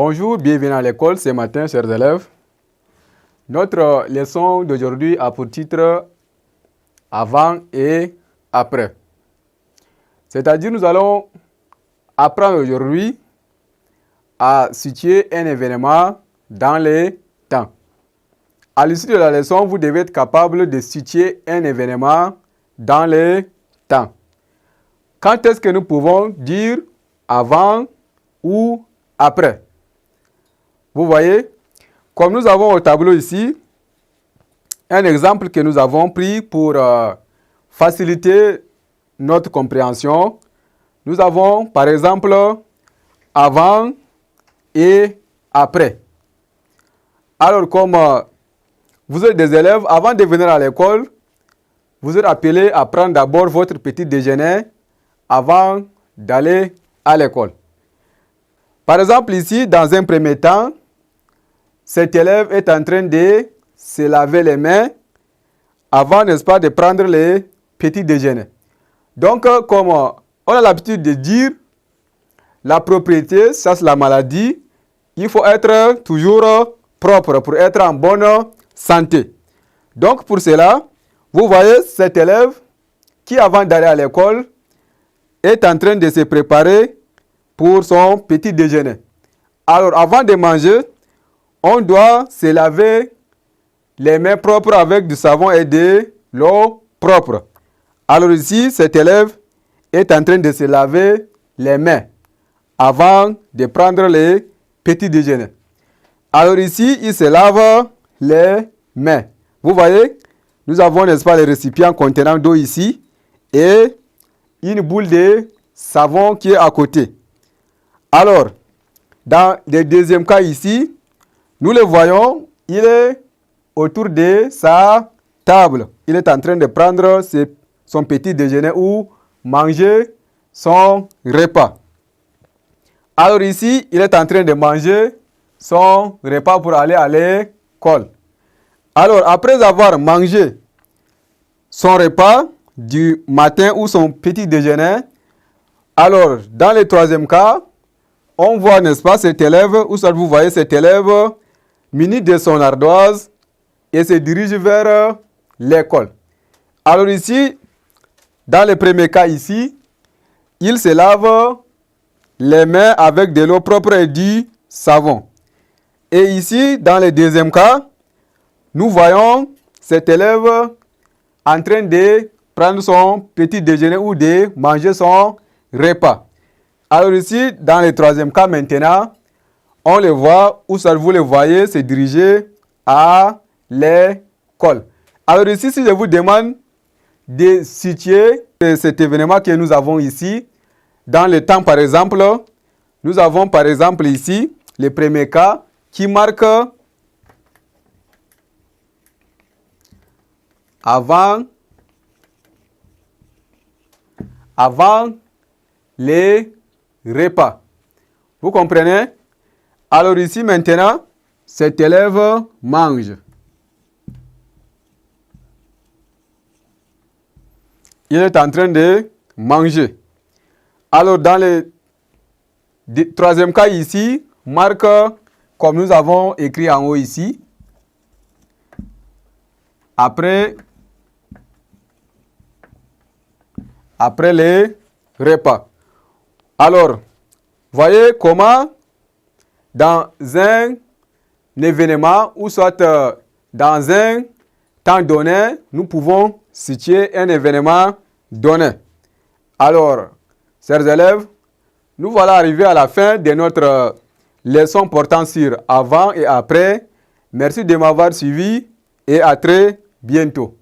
Bonjour, bienvenue à l'école ce matin, chers élèves. Notre leçon d'aujourd'hui a pour titre « Avant et après ». C'est-à-dire, nous allons apprendre aujourd'hui à situer un événement dans les temps. À l'issue de la leçon, vous devez être capable de situer un événement dans les temps. Quand est-ce que nous pouvons dire avant ou après? Vous voyez, comme nous avons au tableau ici, un exemple que nous avons pris pour faciliter notre compréhension. Nous avons par exemple avant et après. Alors comme vous êtes des élèves, avant de venir à l'école, vous êtes appelés à prendre d'abord votre petit déjeuner avant d'aller à l'école. Par exemple ici, dans un premier temps, cet élève est en train de se laver les mains avant, n'est-ce pas, de prendre le petit déjeuner. Donc, comme on a l'habitude de dire, la propriété, ça c'est la maladie, il faut être toujours propre pour être en bonne santé. Donc, pour cela, vous voyez cet élève qui, avant d'aller à l'école, est en train de se préparer pour son petit déjeuner. Alors, avant de manger, on doit se laver les mains propres avec du savon et de l'eau propre. Alors ici, cet élève est en train de se laver les mains avant de prendre le petit déjeuner. Alors ici, il se lave les mains. Vous voyez, nous avons, n'est-ce pas, les récipients contenant d'eau ici et une boule de savon qui est à côté. Alors, dans le deuxième cas ici, nous le voyons, il est autour de sa table. Il est en train de prendre son petit déjeuner ou manger son repas. Alors ici, il est en train de manger son repas pour aller à l'école. Alors, après avoir mangé son repas du matin ou son petit déjeuner, alors, dans le troisième cas, on voit, n'est-ce pas, cet élève, ou soit vous voyez cet élève muni de son ardoise et se dirige vers l'école. Alors ici, dans le premier cas ici, il se lave les mains avec de l'eau propre et du savon. Et ici, dans le deuxième cas, nous voyons cet élève en train de prendre son petit déjeuner ou de manger son repas. Alors ici, dans le troisième cas maintenant, on le voit, ou ça vous le voyez, se diriger à l'école. Alors ici, si je vous demande de situer cet événement que nous avons ici, dans le temps par exemple, nous avons par exemple ici, le premier cas, qui marque avant les repas. Vous comprenez? Alors ici maintenant, cet élève mange. Il est en train de manger. Alors dans le troisième cas ici, marque comme nous avons écrit en haut ici. Après les repas. Alors, voyez comment dans un événement ou soit dans un temps donné, nous pouvons situer un événement donné. Alors, chers élèves, nous voilà arrivés à la fin de notre leçon portant sur avant et après. Merci de m'avoir suivi et à très bientôt.